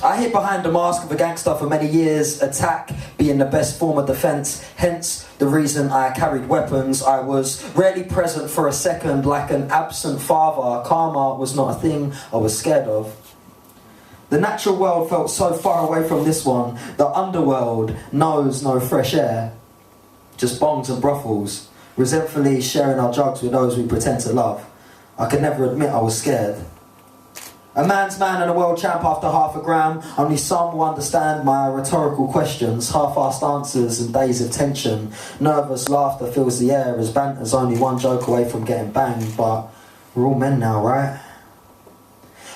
I hid behind the mask of a gangster for many years, attack being the best form of defence, hence the reason I carried weapons. I was rarely present for a second, like an absent father. Karma was not a thing I was scared of. The natural world felt so far away from this one. The underworld knows no fresh air, just bongs and brothels, resentfully sharing our drugs with those we pretend to love. I could never admit I was scared. A man's man and a world champ after half a gram. Only some will understand my rhetorical questions, half-assed answers and days of tension. Nervous laughter fills the air as banter's only one joke away from getting banged. But we're all men now, right?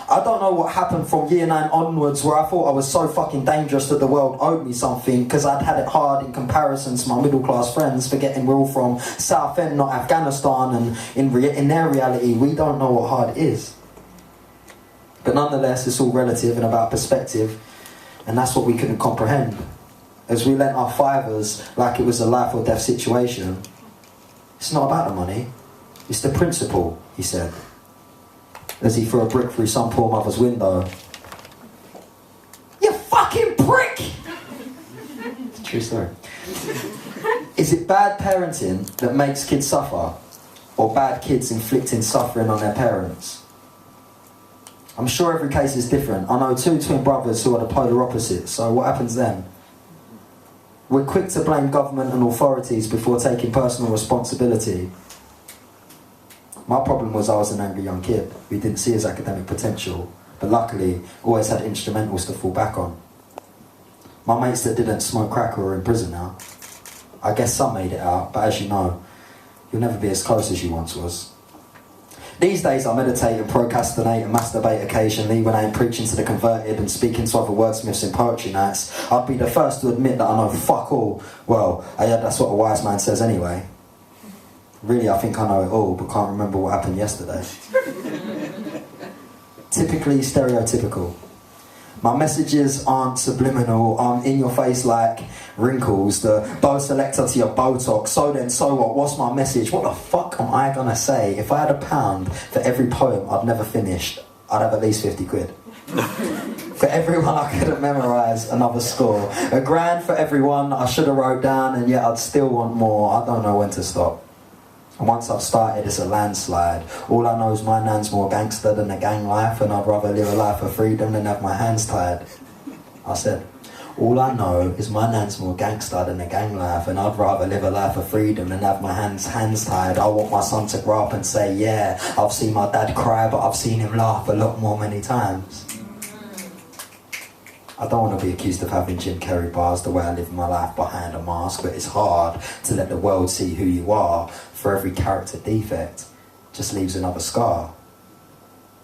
I don't know what happened from year 9 onwards, where I thought I was so fucking dangerous that the world owed me something, because I'd had it hard in comparison to my middle class friends, forgetting we're all from Southend, not Afghanistan, and in their reality we don't know what hard is. But nonetheless, it's all relative and about perspective, and that's what we couldn't comprehend. As we lent our fivers like it was a life or death situation. It's not about the money, it's the principle, he said, as he threw a brick through some poor mother's window. You fucking prick! It's a true story. Is it bad parenting that makes kids suffer, or bad kids inflicting suffering on their parents? I'm sure every case is different. I know 2 twin brothers who are the polar opposites, so what happens then? We're quick to blame government and authorities before taking personal responsibility. My problem was I was an angry young kid who didn't see his academic potential, but luckily always had instrumentals to fall back on. My mates that didn't smoke crack are in prison now. I guess some made it out, but as you know, you'll never be as close as you once was. These days I meditate and procrastinate and masturbate occasionally when I am preaching to the converted and speaking to other wordsmiths in poetry nights. I'd be the first to admit that I know fuck all. Well, that's what a wise man says anyway. Really, I think I know it all, but can't remember what happened yesterday. Typically stereotypical. My messages aren't subliminal, I'm in your face like wrinkles, the bow selector to your Botox. So then, so what? What's my message? What the fuck am I gonna say? If I had £1 for every poem I'd never finished, I'd have at least 50 quid. For everyone I couldn't memorise, another score. £1,000 for everyone I should have wrote down, and yet I'd still want more. I don't know when to stop. And once I've started, it's a landslide. All I know is my nan's more gangster than a gang life, and I'd rather live a life of freedom than have my hands tied. I said, all I know is my nan's more gangster than a gang life, and I'd rather live a life of freedom than have my hands tied. I want my son to grow up and say, yeah, I've seen my dad cry, but I've seen him laugh a lot more many times. I don't want to be accused of having Jim Carrey bars the way I live my life behind a mask, but it's hard to let the world see who you are. For every character defect just leaves another scar.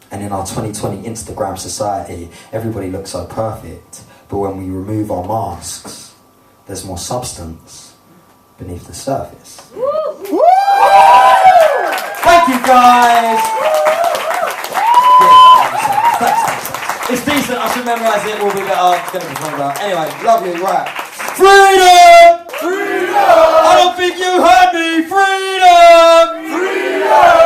And in our 2020 Instagram society, everybody looks so perfect, but when we remove our masks, there's more substance beneath the surface. Woo! Thank you, guys! It's decent, I should memorise it, we'll be better. It's gonna be fun about. Anyway, lovely, right. Freedom! Freedom! I don't think you heard me! Freedom! Freedom!